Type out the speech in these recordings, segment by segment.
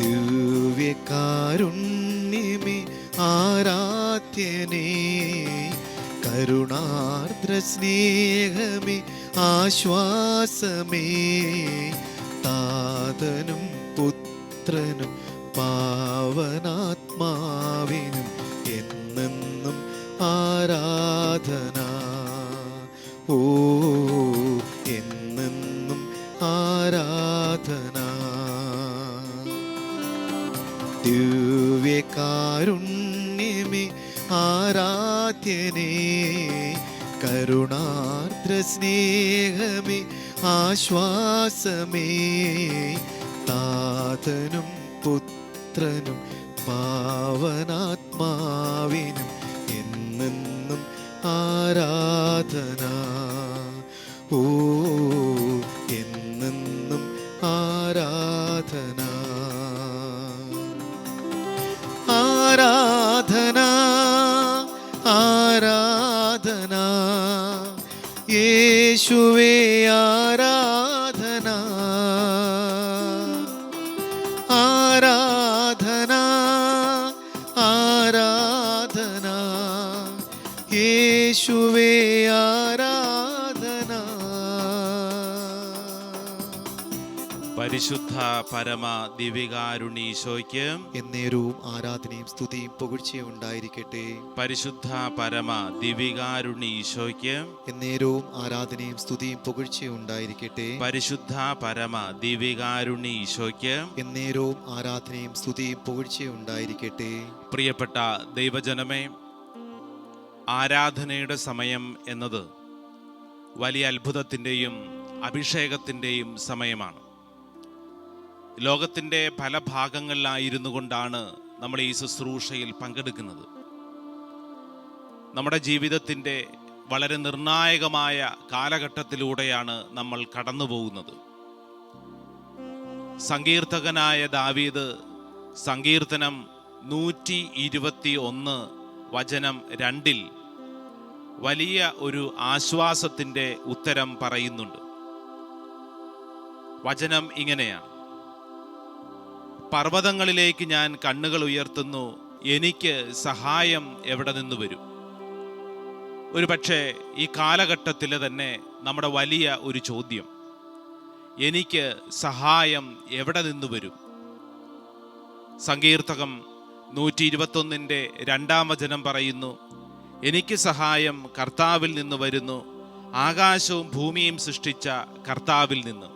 ദിവ്യകാരുണ്യമേ ആരാധ്യനേ, കരുണാർദ്ര സ്നേഹമേ ആശ്വാസമേ, താതനും പുത്രനും പാവനാത്മാവിനും എന്നെന്നും ആരാധന. ഓ എന്നെന്നും ആരാധന. ദിവ്യകാരുണ്യമേ ആരാധ്യനേ, കരുണാർദ്ര സ്നേഹമേ ആശ്വാസമേ, താതനും പുത്രനും പാവനാത്മാവിനും എന്നെന്നും ആരാധന. ഓ എന്നെന്നും ആരാധന. ആരാധന ആരാധന യേശുവേ, ആരാധന ആരാധന ആരാധന യേശുവേ, ആരാധന. പരിശുദ്ധ പരമ ദിവ്യകാരുണ്യീശോയ്ക്ക് എന്നേരവും ആരാധനയും സ്തുതിയും പുകഴ്ചയും ഉണ്ടായിരിക്കട്ടെ. പരിശുദ്ധ പരമ ദിവ്യകാരുണ്യീശോയ്ക്ക് എന്നേരവും ആരാധനയും സ്തുതിയും പുകഴ്ചയും ഉണ്ടായിരിക്കട്ടെ. പരിശുദ്ധ പരമ ദിവ്യകാരുണ്യീശോയ്ക്ക് എന്നേരവും ആരാധനയും സ്തുതിയും പുകഴ്ചയും ഉണ്ടായിരിക്കട്ടെ. പ്രിയപ്പെട്ട ദൈവജനമേ, ആരാധനയുടെ സമയം എന്നത് വലിയ അത്ഭുതത്തിൻ്റെയും അഭിഷേകത്തിൻ്റെയും സമയമാണ്. ലോകത്തിൻ്റെ പല ഭാഗങ്ങളിലായിരുന്നു കൊണ്ടാണ് നമ്മൾ ഈ ശുശ്രൂഷയിൽ പങ്കെടുക്കുന്നത്. നമ്മുടെ ജീവിതത്തിൻ്റെ വളരെ നിർണായകമായ കാലഘട്ടത്തിലൂടെയാണ് നമ്മൾ കടന്നു പോകുന്നത്. സങ്കീർത്തകനായ ദാവീദ് സങ്കീർത്തനം 121 വചനം 2 വലിയ ഒരു ആശ്വാസത്തിൻ്റെ ഉത്തരം പറയുന്നുണ്ട്. വചനം ഇങ്ങനെയാണ്: പർവ്വതങ്ങളിലേക്ക് ഞാൻ കണ്ണുകൾ ഉയർത്തുന്നു, എനിക്ക് സഹായം എവിടെ നിന്ന് വരും? ഒരു പക്ഷേ ഈ കാലഘട്ടത്തിൽ തന്നെ നമ്മുടെ വലിയ ഒരു ചോദ്യം, എനിക്ക് സഹായം എവിടെ നിന്ന് വരും? സങ്കീർത്തകം 121 2 വചനം പറയുന്നു, എനിക്ക് സഹായം കർത്താവിൽ നിന്ന് വരുന്നു, ആകാശവും ഭൂമിയും സൃഷ്ടിച്ച കർത്താവിൽ നിന്ന്.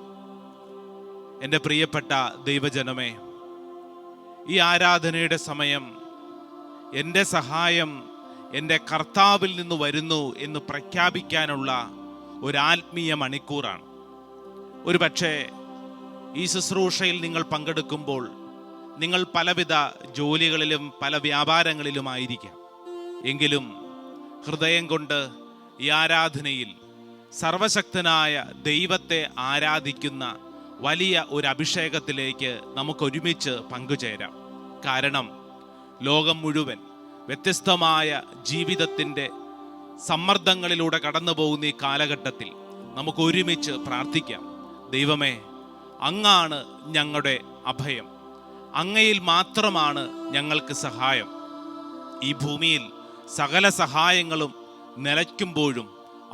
എൻ്റെ പ്രിയപ്പെട്ട ദൈവജനമേ, ഈ ആരാധനയുടെ സമയം എൻ്റെ സഹായം എൻ്റെ കർത്താവിൽ നിന്ന് വരുന്നു എന്ന് പ്രഖ്യാപിക്കാനുള്ള ഒരാത്മീയ മണിക്കൂറാണ്. ഒരു പക്ഷേ ഈ ശുശ്രൂഷയിൽ നിങ്ങൾ പങ്കെടുക്കുമ്പോൾ നിങ്ങൾ പലവിധ ജോലികളിലും പല വ്യാപാരങ്ങളിലുമായിരിക്കാം. എങ്കിലും ഹൃദയം കൊണ്ട് ഈ ആരാധനയിൽ സർവശക്തനായ ദൈവത്തെ ആരാധിക്കുന്ന വലിയ ഒരു അഭിഷേകത്തിലേക്ക് നമുക്കൊരുമിച്ച് പങ്കുചേരാം. കാരണം ലോകം മുഴുവൻ വ്യത്യസ്തമായ ജീവിതത്തിൻ്റെ സമ്മർദ്ദങ്ങളിലൂടെ കടന്നു പോകുന്ന ഈ കാലഘട്ടത്തിൽ നമുക്ക് ഒരുമിച്ച് പ്രാർത്ഥിക്കാം. ദൈവമേ, അങ്ങാണ് ഞങ്ങളുടെ അഭയം, അങ്ങയിൽ മാത്രമാണ് ഞങ്ങൾക്ക് സഹായം. ഈ ഭൂമിയിൽ സകല സഹായങ്ങളും നിലയ്ക്കുമ്പോഴും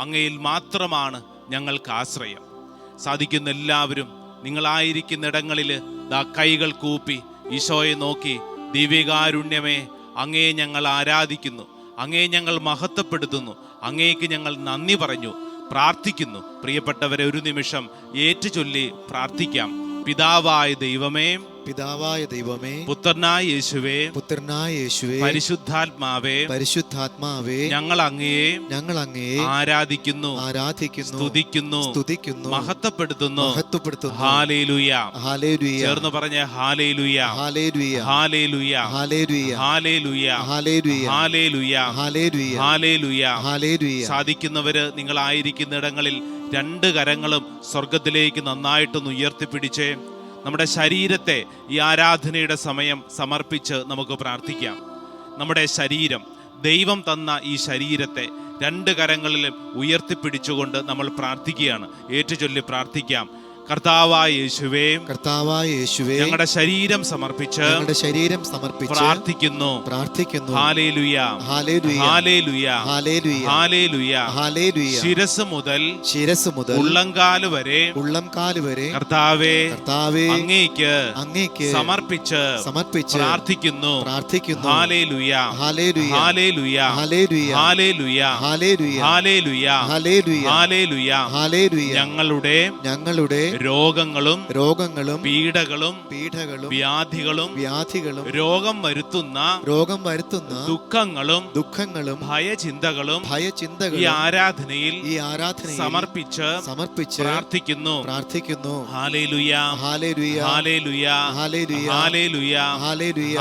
അങ്ങയിൽ മാത്രമാണ് ഞങ്ങൾക്ക് ആശ്രയം. സാധിക്കുന്ന എല്ലാവരും നിങ്ങളായിരിക്കുന്നിടങ്ങളിൽ കൈകൾ കൂപ്പി ഈശോയെ നോക്കി, ദിവ്യകാരുണ്യമേ, അങ്ങയെ ഞങ്ങൾ ആരാധിക്കുന്നു, അങ്ങയെ ഞങ്ങൾ മഹത്വപ്പെടുത്തുന്നു, അങ്ങേക്ക് ഞങ്ങൾ നന്ദി പറഞ്ഞു പ്രാർത്ഥിക്കുന്നു. പ്രിയപ്പെട്ടവരെ, ഒരു നിമിഷം ഏറ്റുചൊല്ലി പ്രാർത്ഥിക്കാം. പിതാവായ ദൈവമേ, പിതാവായ ദൈവമേ, പുത്രനായ യേശുവേ, പുത്രനായ യേശുവേ, പരിശുദ്ധാത്മാവേ, പരിശുദ്ധാത്മാവേ, ഞങ്ങൾ അങ്ങയെ ആരാധിക്കുന്നു, സ്തുതിക്കുന്നു, മഹത്വപ്പെടുത്തുന്നു. ഹല്ലേലൂയ, ഹല്ലേലൂയ. ചേർന്ന് പറഞ്ഞ ഹല്ലേലൂയ, ഹല്ലേലൂയ, ഹല്ലേലൂയ, ഹല്ലേലൂയ, ഹല്ലേലൂയ, ഹല്ലേലൂയ, ഹല്ലേലൂയ, ഹല്ലേലൂയ, ഹല്ലേലൂയ, ഹല്ലേലൂയ. സാധിക്കുന്നവര് നിങ്ങളായിരിക്കുന്നിടങ്ങളിൽ 2 കരങ്ങളും സ്വർഗത്തിലേക്ക് നന്നായിട്ടൊന്ന് ഉയർത്തിപ്പിടിച്ചേ. നമ്മുടെ ശരീരത്തെ ഈ ആരാധനയുടെ സമയം സമർപ്പിച്ച് നമുക്ക് പ്രാർത്ഥിക്കാം. നമ്മുടെ ശരീരം, ദൈവം തന്ന ഈ ശരീരത്തെ 2 കരങ്ങളിലും ഉയർത്തിപ്പിടിച്ചുകൊണ്ട് നമ്മൾ പ്രാർത്ഥിക്കുകയാണ്. ഏറ്റുചൊല്ലി പ്രാർത്ഥിക്കാം. കർത്താവായ യേശുവേ, കർത്താവായ യേശുവേ, ഞങ്ങളുടെ ശരീരം സമർപ്പിച്ച് ഞങ്ങളുടെ ശരീരം സമർപ്പിച്ച് പ്രാർത്ഥിക്കുന്നു. ഹല്ലേലൂയ, ഹല്ലേലൂയ, ഹല്ലേലൂയ, ഹല്ലേലൂയ, ഹല്ലേലൂയ. ഹല്ലേലൂയ. ശിരസ് മുതൽ ഉള്ളംകാല് വരെ കർത്താവേ, അങ്ങേക്ക് സമർപ്പിച്ച് പ്രാർത്ഥിക്കുന്നു. ഹല്ലേലൂയ, ഹല്ലേലൂയ, ഹല്ലേലൂയ, ഹല്ലേലൂയ, ഹല്ലേലൂയ, ഹല്ലേലൂയ. ഞങ്ങളുടെ രോഗങ്ങളും പീഡകളും വ്യാധികളും രോഗം വരുത്തുന്ന ദുഃഖങ്ങളും ഭയചിന്തകളും ഈ ആരാധനയിൽ സമർപ്പിച്ച് പ്രാർത്ഥിക്കുന്നു. ഹല്ലേലൂയ, ഹല്ലേലൂയ, ഹല്ലേലൂയ, ഹല്ലേലൂയ, ഹല്ലേലൂയ,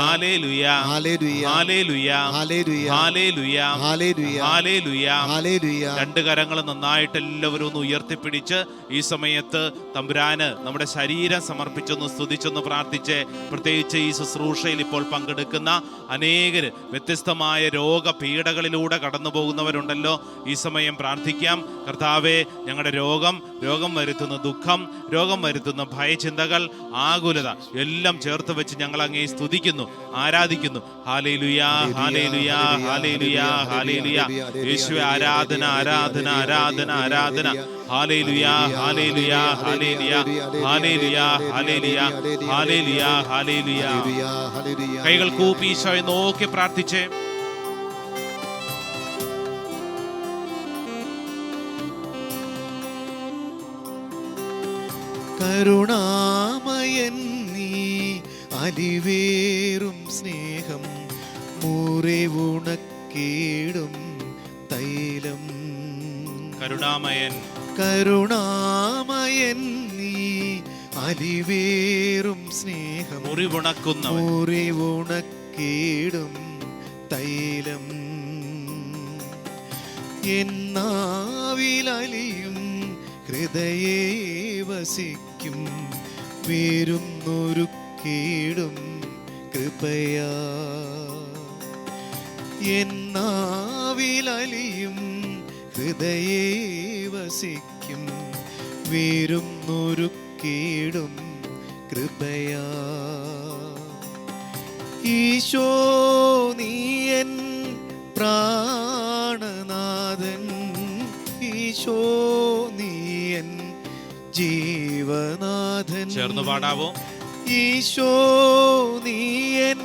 ഹല്ലേലൂയ. രണ്ട് കരങ്ങൾ നന്നായിട്ട് എല്ലാവരും ഒന്ന് ഉയർത്തിപ്പിടിച്ച് ഈ സമയത്ത് തമ്പുരാന് നമ്മുടെ ശരീരം സമർപ്പിച്ചൊന്ന് സ്തുതിച്ചൊന്ന് പ്രാർത്ഥിച്ച്, പ്രത്യേകിച്ച് ഈ ശുശ്രൂഷയിൽ ഇപ്പോൾ പങ്കെടുക്കുന്ന അനേകർ വ്യത്യസ്തമായ രോഗപീഠകളിലൂടെ കടന്നു പോകുന്നവരുണ്ടല്ലോ. ഈ സമയം പ്രാർത്ഥിക്കാം. കർത്താവേ, ഞങ്ങളുടെ രോഗം വരുത്തുന്ന ദുഃഖം, രോഗം വരുത്തുന്ന ഭയചിന്തകൾ, ആകുലത എല്ലാം ചേർത്ത് വെച്ച് ഞങ്ങൾ അങ്ങേ സ്തുതിക്കുന്നു, ആരാധിക്കുന്നു. ഹല്ലേലൂയ, ഹല്ലേലൂയ, ഹല്ലേലൂയ, ഹല്ലേലൂയ. യേശുവേ, ആരാധന, ആരാധന, ആരാധന, ആരാധന. ഹല്ലേലൂയ, ഹല്ലേലൂയ, ഹല്ലേലൂയ, ഹല്ലേലൂയ, ഹല്ലേലൂയ, ഹല്ലേലൂയ, ഹല്ലേലൂയ. കൈകൾ കൂപ്പി ഈശോയെ നോക്കി പ്രാർത്ഥിച്ചേ. കരുണാമയൻ നീ, അലിവേറും സ്നേഹം, മുറിവുണക്കിടും തൈലം. കരുണാമയൻ നീ, അലിവേറും സ്നേഹം, മുറിവുണക്കിടും തൈലം. എന്നാവിലലിയും ഹൃദയേ വസിക്കും, വേരുന്നൊരുക്കിടും കൃപയാ. എന്നാവിലലിയും ഹൃദയേ വസിക്കും, വേരുന്നൊരുക്കിടും കൃപയാ. ഈശോ നീയൻ പ്രാണനാഥൻ, ഈശോ നീയൻ ജീവനാഥൻ. ചേർന്ന് പാടാവോ? ഈശോ നീയൻ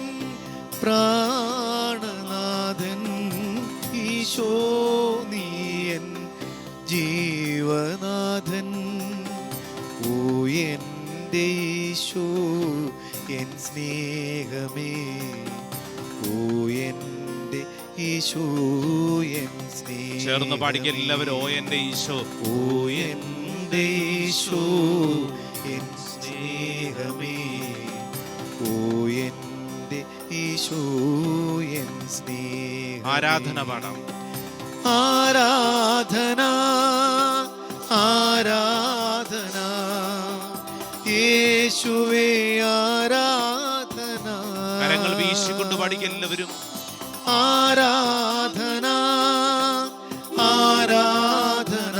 പ്രാണനാഥൻ, ഈശോ നീയൻ ജീവനാഥൻ. ഓ എൻ്റെ ഈശോ എൻ സ്നേഹമേ, ഓ എൻ്റെ ഈശോ എൻ സ്നേഹം. ചേർന്ന് പാടിക്കുക എല്ലാവരും. ഓ എൻ്റെ ഈശോ, ഓ എൻ്റെ ഈശോ എൻ സ്നേഹമേ, ഓ എൻ്റെ ഈശോ എൻ സ്നേഹം. ആരാധന പാടാം. ആരാധന, ആരാധന, യേശുവേ ആരാധന. കരങ്ങൾ വീശിക്കൊണ്ട് പാടിക്കുക എല്ലാവരും. ആരാധന, ആരാധന,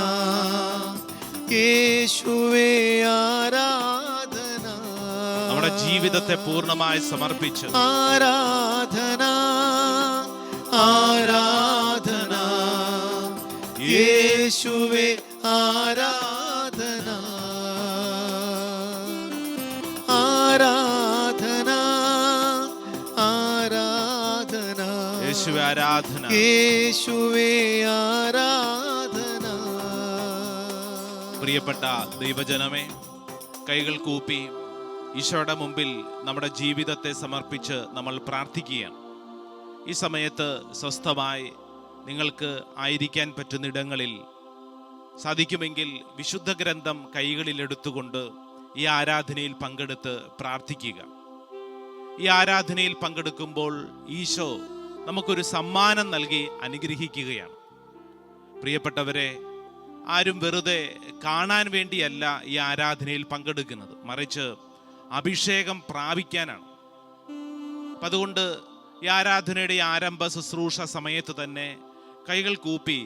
യേശുവേ ആരാധന. നമ്മുടെ ജീവിതത്തെ പൂർണ്ണമായി സമർപ്പിച്ച് ആരാധന, ആരാധന, യേശുവേ ആരാധന. ആരാധന, ആരാധന, യേശുവേ ആരാധന, യേശുവേ ആരാധന. പ്രിയപ്പെട്ട ദൈവജനമേ, കൈകൾ കൂപ്പി ഈശോയുടെ മുമ്പിൽ നമ്മുടെ ജീവിതത്തെ സമർപ്പിച്ച് നമ്മൾ പ്രാർത്ഥിക്കുകയാണ്. ഈ സമയത്ത് സ്വസ്ഥമായി നിങ്ങൾക്ക് ആയിരിക്കാൻ പറ്റുന്നിടങ്ങളിൽ സാധിക്കുമെങ്കിൽ വിശുദ്ധ ഗ്രന്ഥം കൈകളിലെടുത്തുകൊണ്ട് ഈ ആരാധനയിൽ പങ്കെടുത്ത് പ്രാർത്ഥിക്കുക. ഈ ആരാധനയിൽ പങ്കെടുക്കുമ്പോൾ ഈശോ നമുക്കൊരു സമ്മാനം നൽകി അനുഗ്രഹിക്കുകയാണ്. പ്രിയപ്പെട്ടവരെ, ആരും വെറുതെ കാണാൻ വേണ്ടിയല്ല ഈ ആരാധനയിൽ പങ്കെടുക്കുന്നത്, മറിച്ച് അഭിഷേകം പ്രാപിക്കാനാണ്. അപ്പം അതുകൊണ്ട് ഈ ആരാധനയുടെ ആരംഭ ശുശ്രൂഷ സമയത്ത് തന്നെ കൈകൾ കൂപ്പി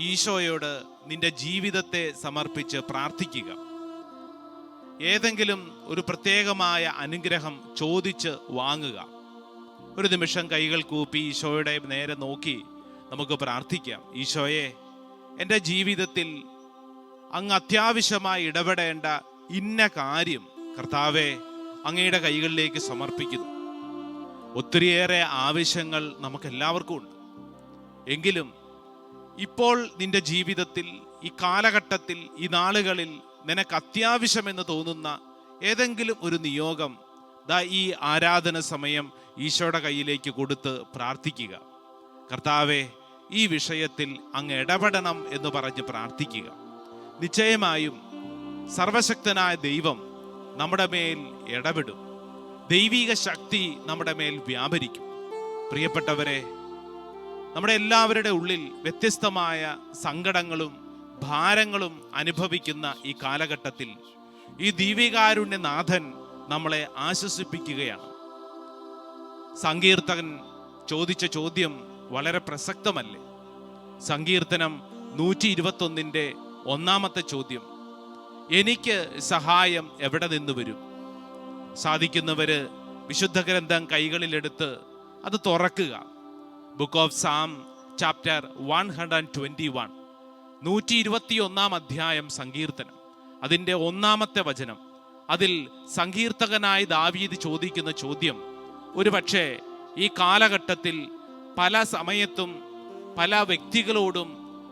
ഈശോയോട് നിന്റെ ജീവിതത്തെ സമർപ്പിച്ച് പ്രാർത്ഥിക്കുക. ഏതെങ്കിലും ഒരു പ്രത്യേകമായ അനുഗ്രഹം ചോദിച്ച് വാങ്ങുക. ഒരു നിമിഷം കൈകൾ കൂപ്പി ഈശോയുടെ നേരെ നോക്കി നമുക്ക് പ്രാർത്ഥിക്കാം. ഈശോയെ, എൻ്റെ ജീവിതത്തിൽ അങ്ങ് അത്യാവശ്യമായി ഇടപെടേണ്ട ഇന്ന കാര്യം കർത്താവെ അങ്ങയുടെ കൈകളിലേക്ക് സമർപ്പിക്കുന്നു. ഒത്തിരിയേറെ ആവശ്യങ്ങൾ നമുക്കെല്ലാവർക്കും ഉണ്ട്. എങ്കിലും ഇപ്പോൾ നിന്റെ ജീവിതത്തിൽ, ഈ കാലഘട്ടത്തിൽ, ഈ നാളുകളിൽ നിനക്ക് അത്യാവശ്യമെന്ന് തോന്നുന്ന ഏതെങ്കിലും ഒരു നിയോഗം ഈ ആരാധന സമയം ഈശോയുടെ കയ്യിലേക്ക് കൊടുത്ത് പ്രാർത്ഥിക്കുക. കർത്താവെ, ഈ വിഷയത്തിൽ അങ്ങ് ഇടപെടണം എന്ന് പറഞ്ഞ് പ്രാർത്ഥിക്കുക. നിശ്ചയമായും സർവശക്തനായ ദൈവം നമ്മുടെ മേൽ ഇടപെടും. ദൈവിക ശക്തി നമ്മുടെ മേൽ വ്യാപരിക്കും. പ്രിയപ്പെട്ടവരെ, നമ്മുടെ എല്ലാവരുടെ ഉള്ളിൽ വ്യത്യസ്തമായ സങ്കടങ്ങളും ഭാരങ്ങളും അനുഭവിക്കുന്ന ഈ കാലഘട്ടത്തിൽ ഈ ദൈവികാരുണ്യനാഥൻ നമ്മളെ ആശ്വസിപ്പിക്കുകയാണ്. സങ്കീർത്തകൻ ചോദിച്ച ചോദ്യം വളരെ പ്രസക്തമല്ലേ? സങ്കീർത്തനം 121 ഒന്നാമത്തെ ചോദ്യം, എനിക്ക് സഹായം എവിടെ നിന്ന് വരും? സാധിക്കുന്നവര് വിശുദ്ധ ഗ്രന്ഥം കൈകളിലെടുത്ത് അത് തുറക്കുക. ബുക്ക് ഓഫ് സാം ചാപ്റ്റർ 121, 121 അധ്യായം സങ്കീർത്തനം, അതിൻ്റെ ഒന്നാമത്തെ വചനം. അതിൽ സങ്കീർത്തകനായ ദാവീദ് ചോദിക്കുന്ന ചോദ്യം ഒരുപക്ഷെ ഈ കാലഘട്ടത്തിൽ പല സമയത്തും പല വ്യക്തികളോടും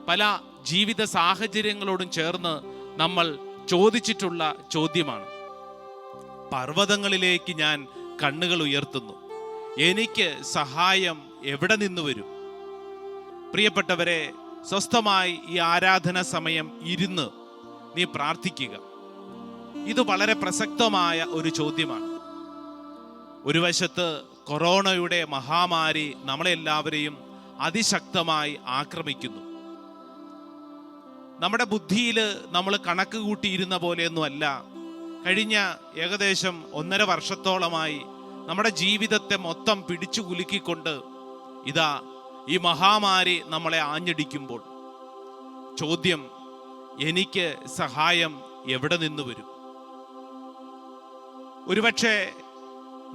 പല ജീവിത സാഹചര്യങ്ങളോടും ചേർന്ന് നമ്മൾ ചോദിച്ചിട്ടുള്ള ചോദ്യമാണ്. പർവ്വതങ്ങളിലേക്ക് ഞാൻ കണ്ണുകൾ ഉയർത്തുന്നു, എനിക്ക് സഹായം എവിടെ നിന്ന് വരും? പ്രിയപ്പെട്ടവരെ, സ്വസ്ഥമായി ഈ ആരാധന സമയം ഇരുന്ന് നീ പ്രാർത്ഥിക്കുക. ഇത് വളരെ പ്രസക്തമായ ഒരു ചോദ്യമാണ്. ഒരു വശത്ത് കൊറോണയുടെ മഹാമാരി നമ്മളെല്ലാവരെയും അതിശക്തമായി ആക്രമിക്കുന്നു. നമ്മുടെ ബുദ്ധിയിൽ നമ്മൾ കണക്ക് കൂട്ടിയിരുന്ന പോലെയൊന്നുമല്ല കഴിഞ്ഞ ഏകദേശം 1.5 വർഷത്തോളമായി നമ്മുടെ ജീവിതത്തെ മൊത്തം പിടിച്ചു കുലുക്കിക്കൊണ്ട് ഇതാ ഈ മഹാമാരി നമ്മളെ ആഞ്ഞടിക്കുമ്പോൾ ചോദ്യം, എനിക്ക് സഹായം എവിടെ നിന്ന് വരും? ഒരുപക്ഷെ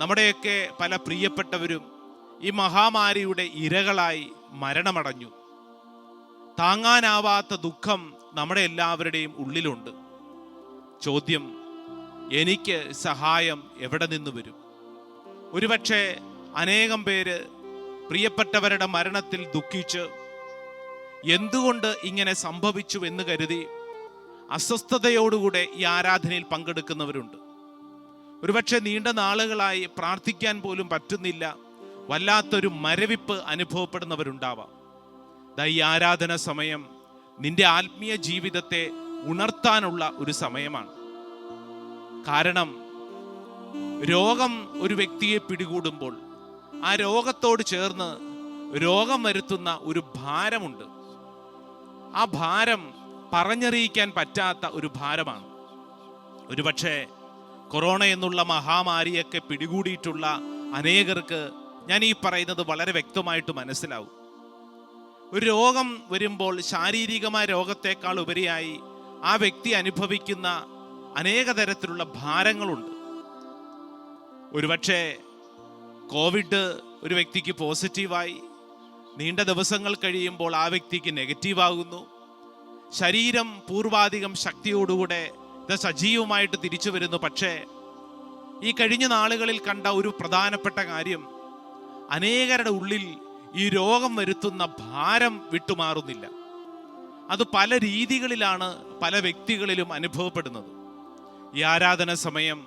നമ്മുടെയൊക്കെ പല പ്രിയപ്പെട്ടവരും ഈ മഹാമാരിയുടെ ഇരകളായി മരണമടഞ്ഞു. താങ്ങാനാവാത്ത ദുഃഖം നമ്മുടെ എല്ലാവരുടെയും ഉള്ളിലുണ്ട്. ചോദ്യം, എനിക്ക് സഹായം എവിടെ നിന്ന് വരും? ഒരുപക്ഷെ അനേകം പേര് പ്രിയപ്പെട്ടവരുടെ മരണത്തിൽ ദുഃഖിച്ച് എന്തുകൊണ്ട് ഇങ്ങനെ സംഭവിച്ചു എന്ന് കരുതി അസ്വസ്ഥതയോടുകൂടെ ഈ ആരാധനയിൽ പങ്കെടുക്കുന്നവരുണ്ട്. ഒരുപക്ഷെ നീണ്ട നാളുകളായി പ്രാർത്ഥിക്കാൻ പോലും പറ്റുന്നില്ല, വല്ലാത്തൊരു മരവിപ്പ് അനുഭവപ്പെടുന്നവരുണ്ടാവാം. ഈ ആരാധന സമയം നിന്റെ ആത്മീയ ജീവിതത്തെ ഉണർത്താനുള്ള ഒരു സമയമാണ്. കാരണം രോഗം ഒരു വ്യക്തിയെ പിടികൂടുമ്പോൾ ആ രോഗത്തോട് ചേർന്ന് രോഗം വരുത്തുന്ന ഒരു ഭാരമുണ്ട്. ആ ഭാരം പറഞ്ഞറിയിക്കാൻ പറ്റാത്ത ഒരു ഭാരമാണ്. ഒരുപക്ഷെ കൊറോണ എന്നുള്ള മഹാമാരിയൊക്കെ പിടികൂടിയിട്ടുള്ള അനേകർക്ക് ഞാൻ ഈ പറയുന്നത് വളരെ വ്യക്തമായിട്ട് മനസ്സിലാവും. ഒരു രോഗം വരുമ്പോൾ ശാരീരികമായ രോഗത്തെക്കാൾ ഉപരിയായി ആ വ്യക്തി അനുഭവിക്കുന്ന അനേക തരത്തിലുള്ള ഭാരങ്ങളുണ്ട്. ഒരുപക്ഷെ കോവിഡ് ഒരു വ്യക്തിക്ക് പോസിറ്റീവായി, നീണ്ട ദിവസങ്ങൾ കഴിയുമ്പോൾ ആ വ്യക്തിക്ക് നെഗറ്റീവാകുന്നു. ശരീരം പൂർവാധികം ശക്തിയോടുകൂടെ ഇത് സജീവമായിട്ട് തിരിച്ചു വരുന്നു. പക്ഷേ ഈ കഴിഞ്ഞ നാളുകളിൽ കണ്ട ഒരു പ്രധാനപ്പെട്ട കാര്യം, അനേകരുടെ ഉള്ളിൽ ഈ രോഗം വരുത്തുന്ന ഭാരം വിട്ടുമാറുന്നില്ല. അത് പല രീതികളിലാണ് പല വ്യക്തികളിലും അനുഭവപ്പെടുന്നത്. ഈ ആരാധന സമയം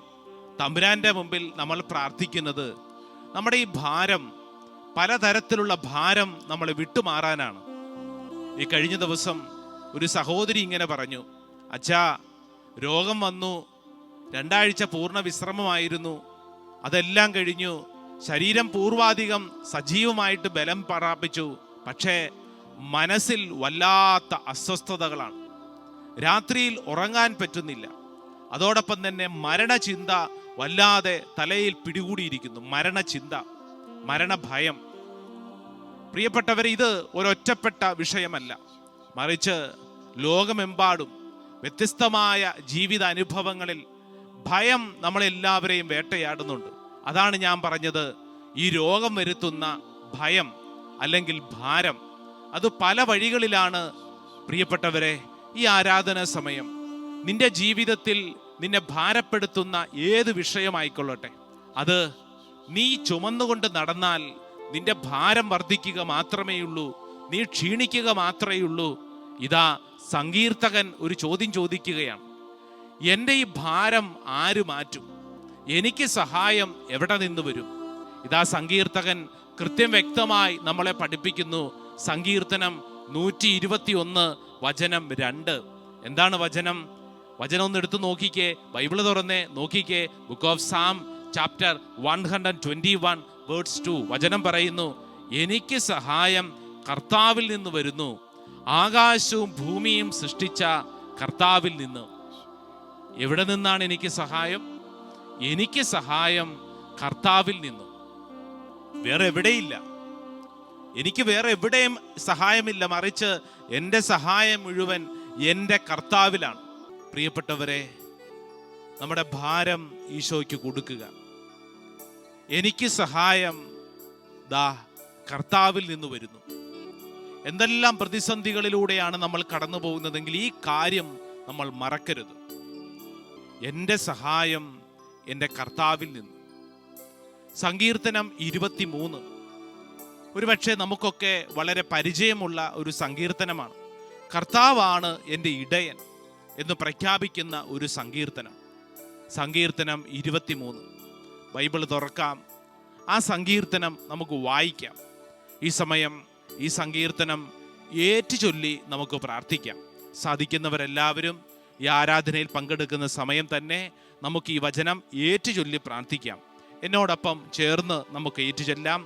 തമ്പുരാന്റെ മുമ്പിൽ നമ്മൾ പ്രാർത്ഥിക്കുന്നത് നമ്മുടെ ഈ ഭാരം, പലതരത്തിലുള്ള ഭാരം നമ്മളെ വിട്ടുമാറാനാണ്. ഈ കഴിഞ്ഞ ദിവസം ഒരു സഹോദരി ഇങ്ങനെ പറഞ്ഞു, അച്ഛാ, രോഗം വന്നു, 2 ആഴ്ച പൂർണ്ണ വിശ്രമമായിരുന്നു, അതെല്ലാം കഴിഞ്ഞു, ശരീരം പൂർവാധികം സജീവമായിട്ട് ബലം പ്രാപിച്ചു, പക്ഷേ മനസ്സിൽ വല്ലാത്ത അസ്വസ്ഥതകളാണ്. രാത്രിയിൽ ഉറങ്ങാൻ പറ്റുന്നില്ല. അതോടൊപ്പം തന്നെ മരണചിന്ത വല്ലാതെ തലയിൽ പിടികൂടിയിരിക്കുന്നു. മരണചിന്ത, മരണഭയം. പ്രിയപ്പെട്ടവരെ, ഇത് ഒരൊറ്റപ്പെട്ട വിഷയമല്ല, മറിച്ച് ലോകമെമ്പാടും വ്യത്യസ്തമായ ജീവിത അനുഭവങ്ങളിൽ ഭയം നമ്മളെല്ലാവരെയും വേട്ടയാടുന്നുണ്ട്. അതാണ് ഞാൻ പറഞ്ഞത്, ഈ രോഗം വരുത്തുന്ന ഭയം അല്ലെങ്കിൽ ഭാരം, അത് പല വഴികളിലാണ്. പ്രിയപ്പെട്ടവരെ, ഈ ആരാധന സമയം നിന്റെ ജീവിതത്തിൽ നിന്നെ ഭാരപ്പെടുത്തുന്ന ഏത് വിഷയമായിക്കൊള്ളട്ടെ, അത് നീ ചുമന്നുകൊണ്ട് നടന്നാൽ നിന്റെ ഭാരം വർദ്ധിക്കുക മാത്രമേയുള്ളൂ, നീ ക്ഷീണിക്കുക മാത്രമേയുള്ളൂ. ഇതാ സങ്കീർത്തകൻ ഒരു ചോദ്യം ചോദിക്കുകയാണ്, എൻ്റെ ഈ ഭാരം ആര് മാറ്റും? എനിക്ക് സഹായം എവിടെ നിന്ന് വരും? ഇതാ സങ്കീർത്തകൻ കൃത്യം വ്യക്തമായി നമ്മളെ പഠിപ്പിക്കുന്നു. സങ്കീർത്തനം 121 വചനം 2. എന്താണ് വചനം? വചനം ഒന്ന് എടുത്തു നോക്കിക്കേ, ബൈബിള് തുറന്നേ നോക്കിക്കേ. Book of Sam chapter 121 words 2. വചനം പറയുന്നു, എനിക്ക് സഹായം കർത്താവിൽ നിന്ന് വരുന്നു, ആകാശവും ഭൂമിയും സൃഷ്ടിച്ച കർത്താവിൽ നിന്ന്. എവിടെ നിന്നാണ് എനിക്ക് സഹായം? എനിക്ക് സഹായം കർത്താവിൽ നിന്നും, വേറെ എവിടെയില്ല. എനിക്ക് വേറെ എവിടെയും സഹായമില്ല, മറിച്ച് എൻ്റെ സഹായം മുഴുവൻ എൻ്റെ കർത്താവിലാണ്. പ്രിയപ്പെട്ടവരെ, നമ്മുടെ ഭാരം ഈശോയ്ക്ക് കൊടുക്കുക. എനിക്ക് സഹായം ദാ കർത്താവിൽ നിന്ന് വരുന്നു. എന്തെല്ലാം പ്രതിസന്ധികളിലൂടെയാണ് നമ്മൾ കടന്നു പോകുന്നതെങ്കിൽ ഈ കാര്യം നമ്മൾ മറക്കരുത്. എൻ്റെ സഹായം എൻ്റെ കർത്താവിൽ നിന്ന്. സങ്കീർത്തനം 23 ഒരുപക്ഷെ നമുക്കൊക്കെ വളരെ പരിചയമുള്ള ഒരു സങ്കീർത്തനമാണ്. കർത്താവാണ് എൻ്റെ ഇടയൻ എന്ന് പ്രഖ്യാപിക്കുന്ന ഒരു സങ്കീർത്തനം. സങ്കീർത്തനം 23 ബൈബിൾ തുറക്കാം, ആ സങ്കീർത്തനം നമുക്ക് വായിക്കാം. ഈ സമയം ഈ സങ്കീർത്തനം ഏറ്റുചൊല്ലി നമുക്ക് പ്രാർത്ഥിക്കാം. സാധിക്കുന്നവരെല്ലാവരും ഈ ആരാധനയിൽ പങ്കെടുക്കുന്ന സമയം തന്നെ നമുക്ക് ഈ വചനം ഏറ്റുചൊല്ലി പ്രാർത്ഥിക്കാം. എന്നോടൊപ്പം ചേർന്ന് നമുക്ക് ഏറ്റുചൊല്ലാം.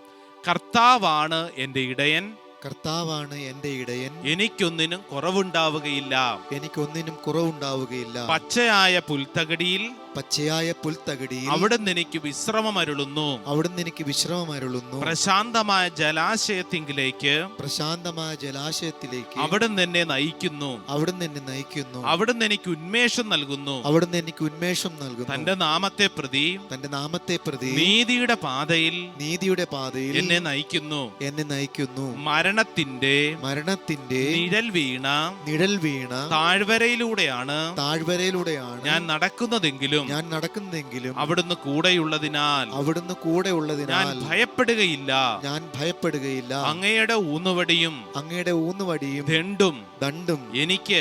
കർത്താവാണ് എൻ്റെ ഇടയൻ, കർത്താവാണ് എൻ്റെ ഇടയൻ, എനിക്കൊന്നിനും കുറവുണ്ടാവുകയില്ല, എനിക്കൊന്നിനും കുറവുണ്ടാവുകയില്ല. പച്ചയായ പുൽത്തകടിയിൽ, പച്ചയായ പുൽത്തകടിയിൽ അവിടുന്ന് എനിക്ക് വിശ്രമമരുളുന്നു, അവിടുന്ന് എനിക്ക് വിശ്രമമരുളുന്നു. പ്രശാന്തമായ ജലാശയത്തിങ്കിലേക്ക്, പ്രശാന്തമായ ജലാശയത്തിലേക്ക് അവിടുന്ന് എന്നെ നയിക്കുന്നു, അവിടുന്ന് എന്നെ നയിക്കുന്നു. അവിടുന്ന് എനിക്ക് ഉന്മേഷം നൽകുന്നു, അവിടുന്ന് എനിക്ക് ഉന്മേഷം നൽകുന്നു. തന്റെ നാമത്തെ പ്രതി, തന്റെ നാമത്തെ പ്രതി നീതിയുടെ പാതയിൽ, നീതിയുടെ പാതയിൽ എന്നെ നയിക്കുന്നു, എന്നെ നയിക്കുന്നു. മരണത്തിന്റെ നിഴൽ വീണ താഴ്വരയിലൂടെയാണ് ഞാൻ നടക്കുന്നതെങ്കിലും അവിടുന്ന് കൂടെയുള്ളതിനാൽ ഞാൻ ഭയപ്പെടുകയില്ല. അങ്ങയുടെ ഊന്നുവടിയും ദണ്ഡും എനിക്ക്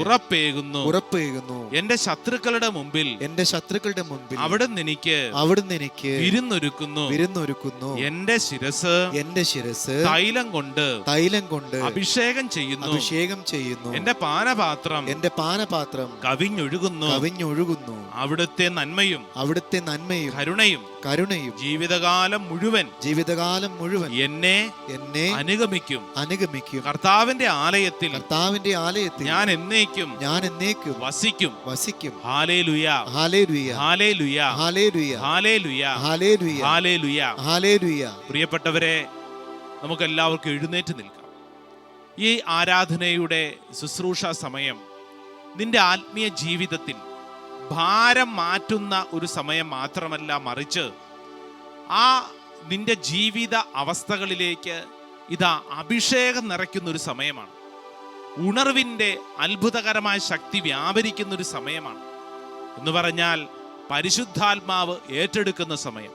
ഉറപ്പേകുന്നു. എന്റെ ശത്രുക്കളുടെ മുമ്പിൽ അവിടുന്ന് എനിക്ക് വിരുന്നൊരുക്കുന്നു. എന്റെ ശിരസ് തൈലം കൊണ്ട് അഭിഷേകം ചെയ്യുന്നു. എന്റെ പാനപാത്രം കവിഞ്ഞൊഴുകുന്നു. അവിടുത്തെ നന്മയും കരുണയും ജീവിതകാലം മുഴുവൻ എന്നെ അനുഗമിക്കും. കർത്താവിന്റെ ആലയത്തിൽ ഞാൻ എന്നേക്കും വസിക്കും. ഹല്ലേലൂയ, ഹല്ലേലൂയ, ഹല്ലേലൂയ, ഹല്ലേലൂയ, ഹല്ലേലൂയ, ഹല്ലേലൂയ. പ്രിയപ്പെട്ടവരെ, നമുക്ക് എല്ലാവർക്കും എഴുന്നേറ്റ് നിൽക്കാം. ഈ ആരാധനയുടെ ശുശ്രൂഷ സമയം നിന്റെ ആത്മീയ ജീവിതത്തിൽ ഭാരം മാറ്റുന്ന ഒരു സമയം മാത്രമല്ല, മറിച്ച് ആ നിന്റെ ജീവിത അവസ്ഥകളിലേക്ക് ഇതാ അഭിഷേകം നിറയ്ക്കുന്ന ഒരു സമയമാണ്. ഉണർവിൻ്റെ അത്ഭുതകരമായ ശക്തി വ്യാപരിക്കുന്ന ഒരു സമയമാണ്. എന്ന് പറഞ്ഞാൽ പരിശുദ്ധാത്മാവ് ഏറ്റെടുക്കുന്ന സമയം.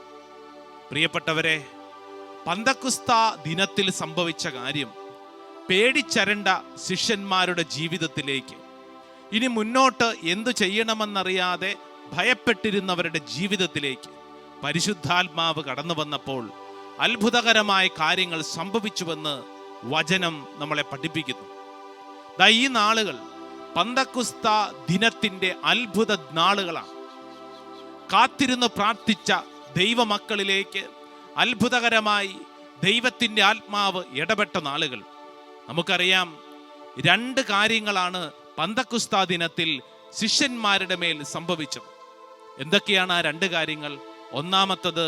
പ്രിയപ്പെട്ടവരെ, പന്തക്കുസ്ത ദിനത്തിൽ സംഭവിച്ച കാര്യം പേടിച്ചരണ്ട ശിഷ്യന്മാരുടെ ജീവിതത്തിലേക്ക്, ഇനി മുന്നോട്ട് എന്തു ചെയ്യണമെന്നറിയാതെ ഭയപ്പെട്ടിരുന്നവരുടെ ജീവിതത്തിലേക്ക് പരിശുദ്ധാത്മാവ് കടന്നു വന്നപ്പോൾ അത്ഭുതകരമായ കാര്യങ്ങൾ സംഭവിച്ചുവെന്ന് വചനം നമ്മളെ പഠിപ്പിക്കുന്നു. ഈ നാളുകൾ പന്തക്കുസ്ത ദിനത്തിന്റെ അത്ഭുത നാളുകളാണ്. കാത്തിരുന്ന് പ്രാർത്ഥിച്ച ദൈവമക്കളിലേക്ക് അത്ഭുതകരമായി ദൈവത്തിന്റെ ആത്മാവ് ഇടപെട്ട നാളുകൾ. നമുക്കറിയാം, 2 കാര്യങ്ങളാണ് പന്തക്കുസ്ത ദിനത്തിൽ ശിഷ്യന്മാരുടെ മേൽ സംഭവിച്ചത്. എന്തൊക്കെയാണ് ആ 2 കാര്യങ്ങൾ? ഒന്നാമത്തത്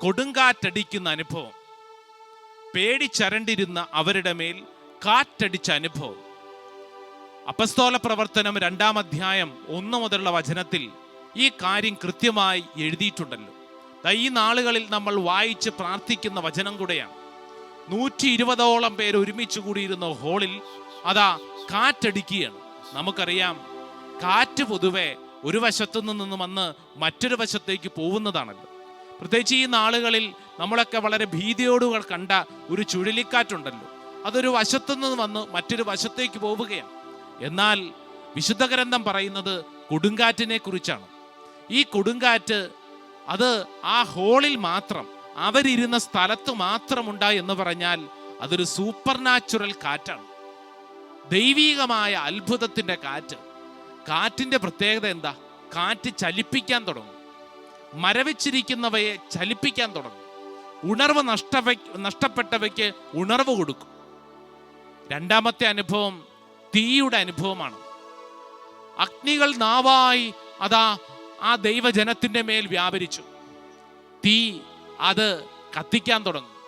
കൊടുങ്കാറ്റടിക്കുന്ന അനുഭവം. പേടിച്ചരണ്ടിരുന്ന അവരുടെ മേൽ കാറ്റടിച്ച അനുഭവം. അപ്പസ്തോല പ്രവർത്തനം 2-ാം അധ്യായം 1 മുതലുള്ള വചനത്തിൽ ഈ കാര്യം കൃത്യമായി എഴുതിയിട്ടുണ്ടല്ലോ. ഈ നാളുകളിൽ നമ്മൾ വായിച്ച് പ്രാർത്ഥിക്കുന്ന വചനം കൂടെയാണ്. 120ഓളം പേര് ഒരുമിച്ച് കൂടിയിരുന്ന ഹോളിൽ അതാ കാറ്റടിക്കുകയാണ്. നമുക്കറിയാം, കാറ്റ് പൊതുവെ ഒരു വശത്തു നിന്ന് വന്ന് മറ്റൊരു വശത്തേക്ക് പോകുന്നതാണല്ലോ. പ്രത്യേകിച്ച് ഈ നാളുകളിൽ നമ്മളൊക്കെ വളരെ ഭീതിയോടുകൾ കണ്ട ഒരു ചുഴലിക്കാറ്റുണ്ടല്ലോ. അതൊരു വശത്തു നിന്ന് വന്ന് മറ്റൊരു വശത്തേക്ക് പോവുകയാണ്. എന്നാൽ വിശുദ്ധ ഗ്രന്ഥം പറയുന്നത് കൊടുങ്കാറ്റിനെ കുറിച്ചാണ്. ഈ കൊടുങ്കാറ്റ് അത് ആ ഹോളിൽ മാത്രം, അവരിരുന്ന സ്ഥലത്ത് മാത്രം ഉണ്ടായി എന്ന് പറഞ്ഞാൽ അതൊരു സൂപ്പർ നാച്ചുറൽ കാറ്റാണ്. ദൈവീകമായ അത്ഭുതത്തിന്റെ കാറ്റ്. കാറ്റിന്റെ പ്രത്യേകത എന്താ? കാറ്റ് ചലിപ്പിക്കാൻ തുടങ്ങും. മരവിച്ചിരിക്കുന്നവയെ ചലിപ്പിക്കാൻ തുടങ്ങും. ഉണർവ് നഷ്ടപ്പെട്ടവയ്ക്ക് ഉണർവ് കൊടുക്കും. രണ്ടാമത്തെ അനുഭവം തീയുടെ അനുഭവമാണ്. അഗ്നികൾ നാവായി അതാ ആ ദൈവജനത്തിന്റെ മേൽ വ്യാപരിച്ചു. തീ അത് കത്തിക്കാൻ തുടങ്ങും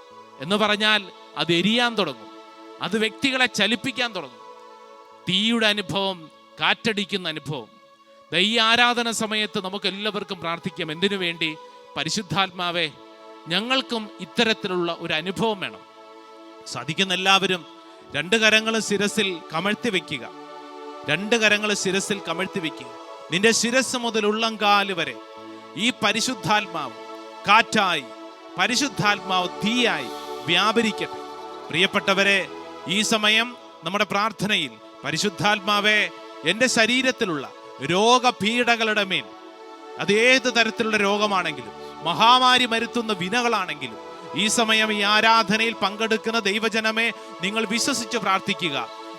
എന്ന് പറഞ്ഞാൽ അത് എരിയാൻ തുടങ്ങും. അത് വ്യക്തികളെ ചലിപ്പിക്കാൻ തുടങ്ങും. തീയുടെ അനുഭവം, കാറ്റടിക്കുന്ന അനുഭവം. ഈ ആരാധന സമയത്ത് നമുക്ക് എല്ലാവർക്കും പ്രാർത്ഥിക്കാം. എന്തിനു വേണ്ടി? പരിശുദ്ധാത്മാവേ, ഞങ്ങൾക്കും ഇത്തരത്തിലുള്ള ഒരു അനുഭവം വേണം. സാധിക്കുന്ന എല്ലാവരും 2 കരങ്ങൾ ശിരസിൽ കമഴ്ത്തി വെക്കുക. 2 കരങ്ങൾ ശിരസിൽ കമഴ്ത്തി വെക്കുക. നിന്റെ ശിരസ് മുതൽ ഉള്ളംകാല് വരെ ഈ പരിശുദ്ധാത്മാവ് കാറ്റായി, പരിശുദ്ധാത്മാവ് തീയായി വ്യാപരിക്കട്ടെ. പ്രിയപ്പെട്ടവരെ, ഈ സമയം നമ്മുടെ പ്രാർത്ഥനയിൽ പരിശുദ്ധാത്മാവേ, എൻ്റെ ശരീരത്തിലുള്ള രോഗപീഠകളുടെ മേൽ, അത് ഏത് തരത്തിലുള്ള രോഗമാണെങ്കിലും, മഹാമാരി വരുത്തുന്ന വിനകളാണെങ്കിലും, ഈ സമയം ഈ ആരാധനയിൽ പങ്കെടുക്കുന്ന ദൈവജനമേ, നിങ്ങൾ വിശ്വസിച്ച് പ്രാർത്ഥിക്കുക.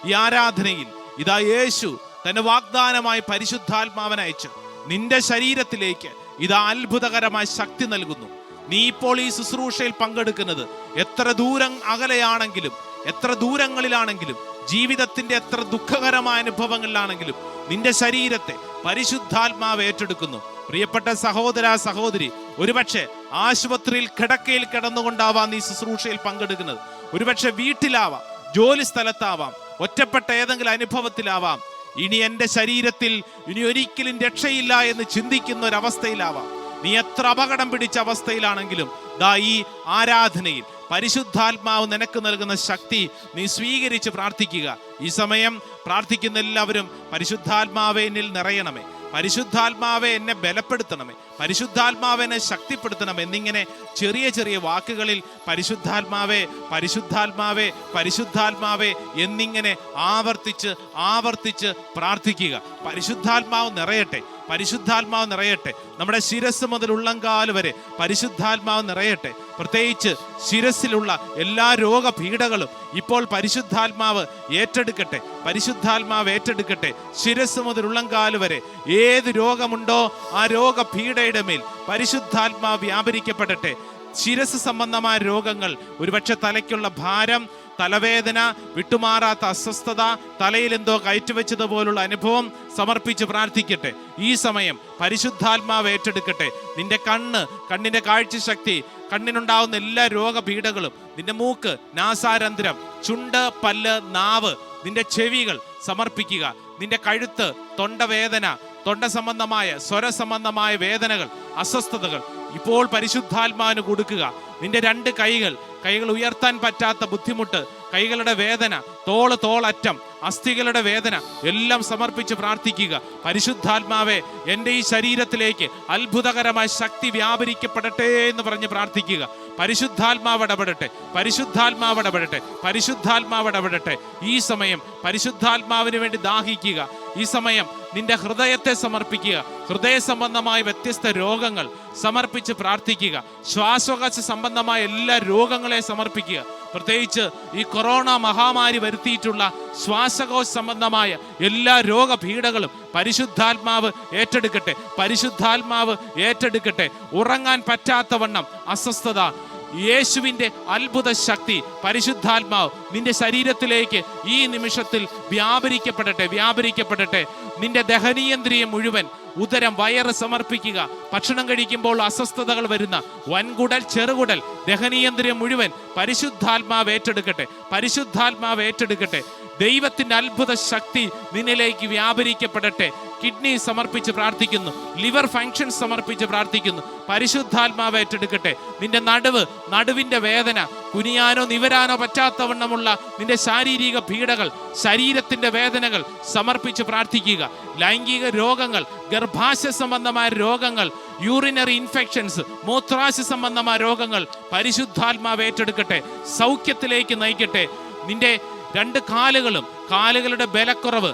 ഈ ആരാധനയിൽ ഇതാ യേശു തന്റെ വാഗ്ദാനമായി പരിശുദ്ധാത്മാവനെ അയച്ച് നിന്റെ ശരീരത്തിലേക്ക് ഇതാ അത്ഭുതകരമായ ശക്തി നൽകുന്നു. നീ ഇപ്പോൾ ഈ ശുശ്രൂഷയിൽ പങ്കെടുക്കുന്നത് എത്ര ദൂരം അകലെയാണെങ്കിലും, എത്ര ദൂരങ്ങളിലാണെങ്കിലും, ജീവിതത്തിന്റെ എത്ര ദുഃഖകരമായ അനുഭവങ്ങളിലാണെങ്കിലും നിന്റെ ശരീരത്തെ പരിശുദ്ധാത്മാവ് ഏറ്റെടുക്കുന്നു. പ്രിയപ്പെട്ട സഹോദര സഹോദരി, ഒരുപക്ഷെ ആശുപത്രിയിൽ കിടക്കയിൽ കിടന്നുകൊണ്ടാവാം നീ ശുശ്രൂഷയിൽ പങ്കെടുക്കുന്നത്. ഒരുപക്ഷെ വീട്ടിലാവാം, ജോലി സ്ഥലത്താവാം, ഒറ്റപ്പെട്ട ഏതെങ്കിലും അനുഭവത്തിലാവാം. ഇനി എൻ്റെ ശരീരത്തിൽ ഇനി ഒരിക്കലും രക്ഷയില്ല എന്ന് ചിന്തിക്കുന്ന ഒരവസ്ഥയിലാവാം. നീ എത്ര അപകടം പിടിച്ച അവസ്ഥയിലാണെങ്കിലും ദാ ഈ ആരാധനയിൽ പരിശുദ്ധാത്മാവ് നിനക്ക് നൽകുന്ന ശക്തി നീ സ്വീകരിച്ച് പ്രാർത്ഥിക്കുക. ഈ സമയം പ്രാർത്ഥിക്കുന്ന എല്ലാവരും പരിശുദ്ധാത്മാവേ എന്നിൽ നിറയണമേ, പരിശുദ്ധാത്മാവെ എന്നെ ബലപ്പെടുത്തണമേ, പരിശുദ്ധാത്മാവെ എന്നെ ശക്തിപ്പെടുത്തണം എന്നിങ്ങനെ ചെറിയ ചെറിയ വാക്കുകളിൽ പരിശുദ്ധാത്മാവേ, പരിശുദ്ധാത്മാവേ, പരിശുദ്ധാത്മാവേ എന്നിങ്ങനെ ആവർത്തിച്ച് ആവർത്തിച്ച് പ്രാർത്ഥിക്കുക. പരിശുദ്ധാത്മാവ് നിറയട്ടെ, പരിശുദ്ധാത്മാവ് നിറയട്ടെ. നമ്മുടെ ശിരസ് മുതൽ ഉള്ളംകാല് വരെ പരിശുദ്ധാത്മാവ് നിറയട്ടെ. പ്രത്യേകിച്ച് ശിരസിലുള്ള എല്ലാ രോഗപീഠകളും ഇപ്പോൾ പരിശുദ്ധാത്മാവ് ഏറ്റെടുക്കട്ടെ, പരിശുദ്ധാത്മാവ് ഏറ്റെടുക്കട്ടെ. ശിരസ് മുതൽ ഉള്ളംകാല് വരെ ഏത് രോഗമുണ്ടോ ആ രോഗപീഠയുടെ മേൽ പരിശുദ്ധാത്മാവ് വ്യാപരിക്കപ്പെടട്ടെ. ശിരസ് സംബന്ധമായ രോഗങ്ങൾ, ഒരുപക്ഷെ തലയ്ക്കുള്ള ഭാരം, തലവേദന, വിട്ടുമാറാത്ത അസ്വസ്ഥത, തലയിൽ എന്തോ കയറ്റുവെച്ചതുപോലുള്ള അനുഭവം സമർപ്പിച്ച് പ്രാർത്ഥിക്കട്ടെ. ഈ സമയം പരിശുദ്ധാത്മാവ് ഏറ്റെടുക്കട്ടെ. നിന്റെ കണ്ണിന്റെ കാഴ്ചശക്തി, കണ്ണിനുണ്ടാവുന്ന എല്ലാ രോഗപീഠകളും, നിന്റെ മൂക്ക്, നാസാരന്ധ്രം, ചുണ്ട്, പല്ല്, നാവ്, നിന്റെ ചെവികൾ സമർപ്പിക്കുക. നിന്റെ കഴുത്ത്, തൊണ്ടവേദന, തൊണ്ട സംബന്ധമായ സ്വര സംബന്ധമായ വേദനകൾ, അസ്വസ്ഥതകൾ ഇപ്പോൾ പരിശുദ്ധാത്മാവിന് കൊടുക്കുക. നിന്റെ 2 കൈകൾ ഉയർത്താൻ പറ്റാത്ത ബുദ്ധിമുട്ട്, കൈകളുടെ വേദന, തോളറ്റം, അസ്ഥികളുടെ വേദന എല്ലാം സമർപ്പിച്ച് പ്രാർത്ഥിക്കുക. പരിശുദ്ധാത്മാവെ, എൻ്റെ ഈ ശരീരത്തിലേക്ക് അത്ഭുതകരമായ ശക്തി വ്യാപരിക്കപ്പെടട്ടെ എന്ന് പറഞ്ഞ് പ്രാർത്ഥിക്കുക. പരിശുദ്ധാത്മാവ് ഇടപെടട്ടെ, പരിശുദ്ധാത്മാവ് ഇടപെടട്ടെ, പരിശുദ്ധാത്മാവ് ഇടപെടട്ടെ. ഈ സമയം പരിശുദ്ധാത്മാവിന് വേണ്ടി ദാഹിക്കുക. ഈ സമയം നിന്റെ ഹൃദയത്തെ സമർപ്പിക്കുക. ഹൃദയ സംബന്ധമായ വ്യത്യസ്ത രോഗങ്ങൾ സമർപ്പിച്ച് പ്രാർത്ഥിക്കുക. ശ്വാസകോശ സംബന്ധമായ എല്ലാ രോഗങ്ങളെ സമർപ്പിക്കുക. പ്രത്യേകിച്ച് ഈ കൊറോണ മഹാമാരി വരുത്തിയിട്ടുള്ള ശ്വാസകോശ സംബന്ധമായ എല്ലാ രോഗപീഠകളും പരിശുദ്ധാത്മാവ് ഏറ്റെടുക്കട്ടെ, പരിശുദ്ധാത്മാവ് ഏറ്റെടുക്കട്ടെ. ഉറങ്ങാൻ പറ്റാത്തവണ്ണം അസ്വസ്ഥത, യേശുവിൻ്റെ അത്ഭുത ശക്തി, പരിശുദ്ധാത്മാവ് നിന്റെ ശരീരത്തിലേക്ക് ഈ നിമിഷത്തിൽ വ്യാപരിക്കപ്പെടട്ടെ. നിന്റെ ദഹനീയേന്ദ്രിയം മുഴുവൻ, ഉദരം, വയറ് സമർപ്പിക്കുക. ഭക്ഷണം കഴിക്കുമ്പോൾ അസ്വസ്ഥതകൾ വരുന്ന വൻകുടൽ, ചെറുകുടൽ, ദഹനീയേന്ദ്രിയം മുഴുവൻ പരിശുദ്ധാത്മാവ് ഏറ്റെടുക്കട്ടെ, പരിശുദ്ധാത്മാവ് ഏറ്റെടുക്കട്ടെ. ദൈവത്തിന്റെ അത്ഭുത ശക്തി നിന്നിലേക്ക് വ്യാപരിക്കപ്പെടട്ടെ. കിഡ്നി സമർപ്പിച്ച് പ്രാർത്ഥിക്കുന്നു, ലിവർ ഫങ്ഷൻ സമർപ്പിച്ച് പ്രാർത്ഥിക്കുന്നു. പരിശുദ്ധാത്മാവ് ഏറ്റെടുക്കട്ടെ. നിന്റെ നടുവിന്റെ വേദന, കുനിയാനോ നിവരാനോ പറ്റാത്തവണ്ണമുള്ള നിന്റെ ശാരീരിക പീഡകൾ, ശരീരത്തിന്റെ വേദനകൾ സമർപ്പിച്ച് പ്രാർത്ഥിക്കുക. ലൈംഗിക രോഗങ്ങൾ, ഗർഭാശയ സംബന്ധമായ രോഗങ്ങൾ, യൂറിനറി ഇൻഫെക്ഷൻസ്, മൂത്രാശയ സംബന്ധമായ രോഗങ്ങൾ പരിശുദ്ധാത്മാവ് ഏറ്റെടുക്കട്ടെ, സൗഖ്യത്തിലേക്ക് നയിക്കട്ടെ. നിന്റെ 2 കാലുകളുടെ ബലക്കുറവ്,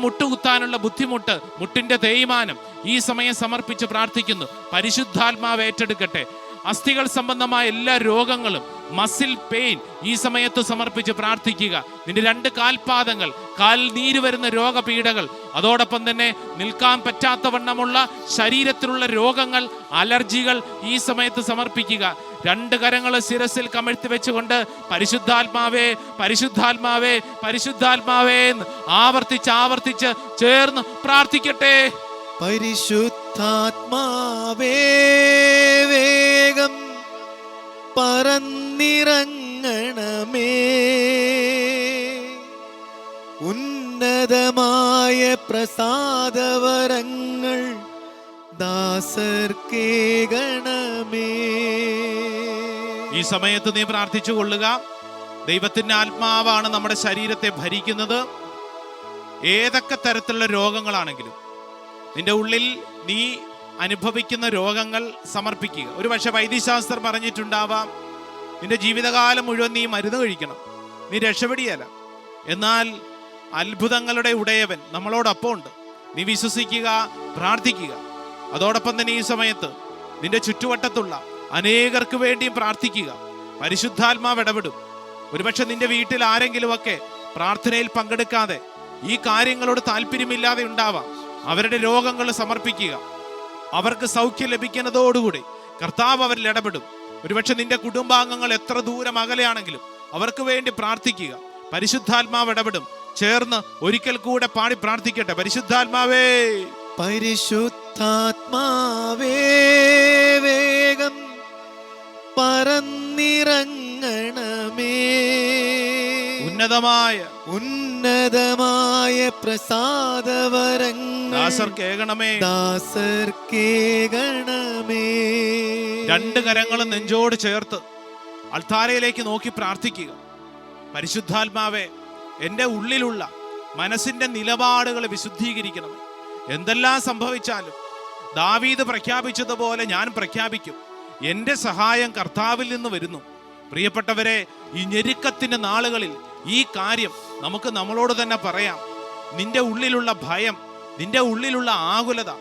മുട്ടുകുത്താനുള്ള ബുദ്ധിമുട്ട്, മുട്ടിന്റെ തേയ്മാനം ഈ സമയം സമർപ്പിച്ച് പ്രാർത്ഥിക്കുന്നു. പരിശുദ്ധാത്മാവ് ഏറ്റെടുക്കട്ടെ. അസ്ഥികൾ സംബന്ധമായ എല്ലാ രോഗങ്ങളും, മസിൽ പെയിൻ ഈ സമയത്ത് സമർപ്പിച്ച് പ്രാർത്ഥിക്കുക. നിന്റെ 2 കാൽപാദങ്ങൾ, കാൽ നീര് വരുന്ന രോഗപീഠകൾ, അതോടൊപ്പം തന്നെ നിൽക്കാൻ പറ്റാത്തവണ്ണമുള്ള ശരീരത്തിലുള്ള രോഗങ്ങൾ, അലർജികൾ ഈ സമയത്ത് സമർപ്പിക്കുക. 2 കരങ്ങൾ ശിരസിൽ കമഴ്ത്തി വെച്ചുകൊണ്ട് പരിശുദ്ധാത്മാവേ പരിശുദ്ധാത്മാവേ പരിശുദ്ധാത്മാവേ എന്ന് ആവർത്തിച്ച് ചേർന്ന് പ്രാർത്ഥിക്കട്ടെ. പരിശുദ്ധാത്മാവേ വേഗം പറന്നിറങ്ങണമേ, ഉന്നതമായ പ്രസാദവരങ്ങൾ ദാസർക്കേകണമേ. ഈ സമയത്ത് നീ പ്രാർത്ഥിച്ചു കൊള്ളുക. ദൈവത്തിന്റെ ആത്മാവാണ് നമ്മുടെ ശരീരത്തെ ഭരിക്കുന്നത്. ഏതൊക്കെ തരത്തിലുള്ള രോഗങ്ങളാണെങ്കിലും നിന്റെ ഉള്ളിൽ നീ അനുഭവിക്കുന്ന രോഗങ്ങൾ സമർപ്പിക്കുക. ഒരു പക്ഷെ വൈദ്യശാസ്ത്രം പറഞ്ഞിട്ടുണ്ടാവാം, നിന്റെ ജീവിതകാലം മുഴുവൻ നീ മരുന്ന് കഴിക്കണം, നീ രക്ഷപ്പെടിയല്ല. എന്നാൽ അത്ഭുതങ്ങളുടെ ഉടയവൻ നമ്മളോടൊപ്പം ഉണ്ട്. നീ വിശ്വസിക്കുക, പ്രാർത്ഥിക്കുക. അതോടൊപ്പം തന്നെ ഈ സമയത്ത് നിന്റെ ചുറ്റുവട്ടത്തുള്ള അനേകർക്ക് വേണ്ടിയും പ്രാർത്ഥിക്കുക. പരിശുദ്ധാത്മാവ് ഇടപെടും. ഒരുപക്ഷെ നിന്റെ വീട്ടിൽ ആരെങ്കിലുമൊക്കെ പ്രാർത്ഥനയിൽ പങ്കെടുക്കാതെ ഈ കാര്യങ്ങളോട് താല്പര്യമില്ലാതെ ഉണ്ടാവാം. അവരുടെ രോഗങ്ങൾ സമർപ്പിക്കുക. അവർക്ക് സൗഖ്യം ലഭിക്കുന്നതോടുകൂടി കർത്താവ് അവരിൽ ഇടപെടും. ഒരുപക്ഷെ നിന്റെ കുടുംബാംഗങ്ങൾ എത്ര ദൂരം അകലെയാണെങ്കിലും അവർക്ക് വേണ്ടി പ്രാർത്ഥിക്കുക. പരിശുദ്ധാത്മാവ് ഇടപെടും. ചേർന്ന് ഒരിക്കൽ കൂടെ പാടി പ്രാർത്ഥിക്കട്ടെ. പരിശുദ്ധാത്മാവേ പരിശുദ്ധാത്മാവേ വേഗം പറന്നിറങ്ങണമേ, ഉന്നതമായ പ്രസാദവരങ്ങൾ ദാസർക്കേകണമേ. 2 കരങ്ങളും നെഞ്ചോട് ചേർത്ത് അൾത്താരയിലേക്ക് നോക്കി പ്രാർത്ഥിക്കുക. പരിശുദ്ധാത്മാവേ, എൻ്റെ ഉള്ളിലുള്ള മനസ്സിന്റെ നിലപാടുകളെ വിശുദ്ധീകരിക്കണമേ. എന്തെല്ലാം സംഭവിച്ചാലും ദാവീദ് പ്രഖ്യാപിച്ചതുപോലെ ഞാൻ പ്രഖ്യാപിക്കും, എൻ്റെ സഹായം കർത്താവിൽ നിന്ന് വരുന്നു. പ്രിയപ്പെട്ടവരെ, ഈ ഞെരുക്കത്തിന്റെ നാളുകളിൽ ഈ കാര്യം നമുക്ക് നമ്മളോട് തന്നെ പറയാം. നിന്റെ ഉള്ളിലുള്ള ഭയം, നിന്റെ ഉള്ളിലുള്ള ആകുലത,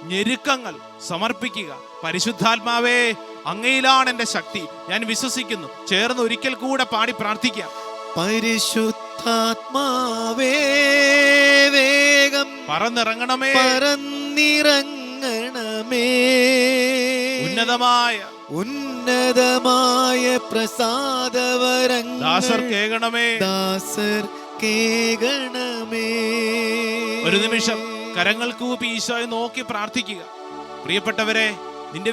ഞെരുക്കങ്ങൾ സമർപ്പിക്കുക. പരിശുദ്ധാത്മാവേ, അങ്ങയിലാണ് എൻ്റെ ശക്തി, ഞാൻ വിശ്വസിക്കുന്നു. ചേർന്ന് ഒരിക്കൽ കൂടെ പാടി പ്രാർത്ഥിക്കാം. പരിശുദ്ധാത്മാവേ വേഗം പറന്നിറങ്ങണമേ, ഉന്നതമായ പ്രസാദവരങ്ങൾ ദാസർക്കേകണമേ. ഒരു നിമിഷം കരങ്ങൾ കൂപ്പി ഈശോയെ നോക്കി പ്രാർത്ഥിക്കുക. പ്രിയപ്പെട്ടവരെ, നിന്റെ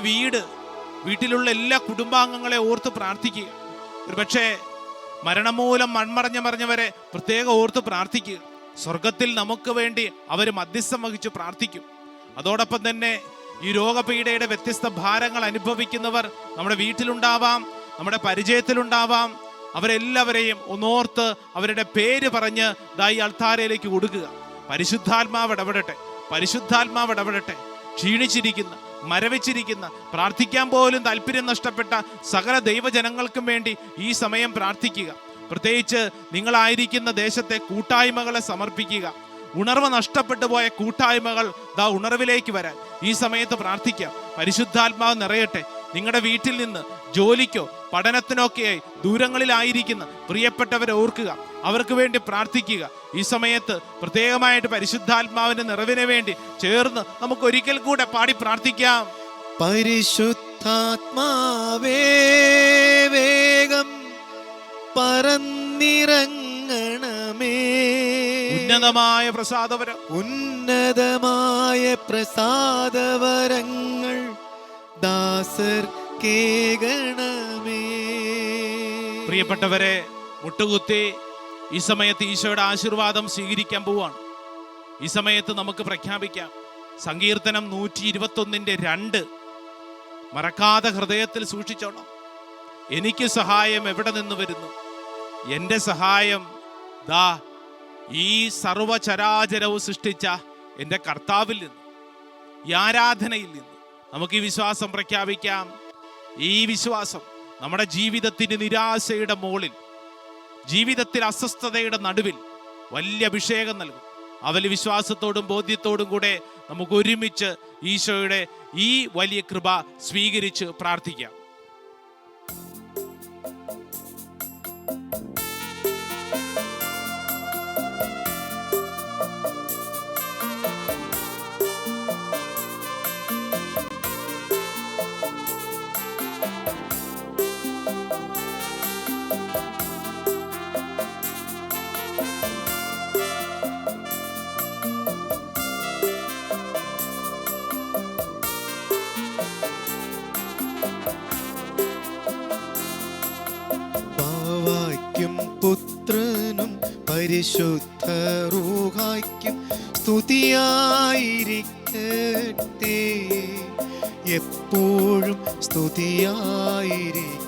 വീട്ടിലുള്ള എല്ലാ കുടുംബാംഗങ്ങളെ ഓർത്ത് പ്രാർത്ഥിക്കുക. ഒരുപക്ഷെ മരണം മൂലം മൺമറഞ്ഞവരെ പ്രത്യേകം ഓർത്ത് പ്രാർത്ഥിക്കുക. സ്വർഗത്തിൽ നമുക്ക് വേണ്ടി അവർ മധ്യസ്ഥം വഹിച്ച് പ്രാർത്ഥിക്കും. അതോടൊപ്പം തന്നെ ഈ രോഗപീഠയുടെ വ്യത്യസ്ത ഭാരങ്ങൾ അനുഭവിക്കുന്നവർ നമ്മുടെ വീട്ടിലുണ്ടാവാം, നമ്മുടെ പരിചയത്തിലുണ്ടാവാം. അവരെല്ലാവരെയും ഒന്നോർത്ത് അവരുടെ പേര് പറഞ്ഞ് ഈ അൾത്താരയിലേക്ക് കൊടുക്കുക. പരിശുദ്ധാത്മാവ് ഇടപെടട്ടെ. ക്ഷീണിച്ചിരിക്കുന്ന, മരവിച്ചിരിക്കുന്ന, പ്രാർത്ഥിക്കാൻ പോലും താല്പര്യം നഷ്ടപ്പെട്ട സകല ദൈവജനങ്ങൾക്കും വേണ്ടി ഈ സമയം പ്രാർത്ഥിക്കുക. പ്രത്യേകിച്ച് നിങ്ങളായിരിക്കുന്ന ദേശത്തെ കൂട്ടായ്മകളെ സമർപ്പിക്കുക. ഉണർവ് നഷ്ടപ്പെട്ടു പോയ കൂട്ടായ്മകൾ ഉണർവിലേക്ക് വരാൻ ഈ സമയത്ത് പ്രാർത്ഥിക്കാം. പരിശുദ്ധാത്മാവ് നിറയട്ടെ. നിങ്ങളുടെ വീട്ടിൽ നിന്ന് ജോലിക്കോ പഠനത്തിനൊക്കെയായി ദൂരങ്ങളിലായിരിക്കുന്ന പ്രിയപ്പെട്ടവരെ ഓർക്കുക, അവർക്ക് വേണ്ടി പ്രാർത്ഥിക്കുക. ഈ സമയത്ത് പ്രത്യേകമായിട്ട് പരിശുദ്ധാത്മാവിന്റെ നിറവിന് വേണ്ടി ചേർന്ന് നമുക്ക് ഒരിക്കൽ കൂടെ പാടി പ്രാർത്ഥിക്കാം. പരിശുദ്ധാത്മാവേ വേഗം പറന്നിറങ്ങണമേ, ഉന്നതമായ പ്രസാദവരങ്ങൾ ദാസർക്കേകണമേ. പ്രിയപ്പെട്ടവരെ, മുട്ടുകുത്തി ഈ സമയത്ത് ഈശോയുടെ ആശീർവാദം സ്വീകരിക്കാൻ പോവാണ്. ഈ സമയത്ത് നമുക്ക് പ്രഖ്യാപിക്കാം, സങ്കീർത്തനം 121:2 മറക്കാതെ ഹൃദയത്തിൽ സൂക്ഷിച്ചോണം. എനിക്ക് സഹായം എവിടെ നിന്ന് വരുന്നു? എൻ്റെ സഹായം ദാ ഈ സർവചരാചരവും സൃഷ്ടിച്ച എൻ്റെ കർത്താവിൽ നിന്ന്, ഈ ആരാധനയിൽ നിന്ന്. നമുക്ക് ഈ വിശ്വാസം പ്രഖ്യാപിക്കാം. ഈ വിശ്വാസം നമ്മുടെ ജീവിതത്തിന് നിരാശയുടെ മുകളിൽ, ജീവിതത്തിൽ അസ്വസ്ഥതയുടെ നടുവിൽ വലിയ അഭിഷേകം നൽകും. അവൽ വിശ്വാസത്തോടും ബോധ്യത്തോടും കൂടെ നമുക്ക് ഒരുമിച്ച് ഈശോയുടെ ഈ വലിയ കൃപ സ്വീകരിച്ച് പ്രാർത്ഥിക്കാം. പിതാവായ്ക്കും പുത്രനും പരിശുദ്ധ റൂഹായ്ക്കും സ്തുതിയായിരിക്കട്ടെ, എപ്പോഴും സ്തുതിയായിരിക്കട്ടെ.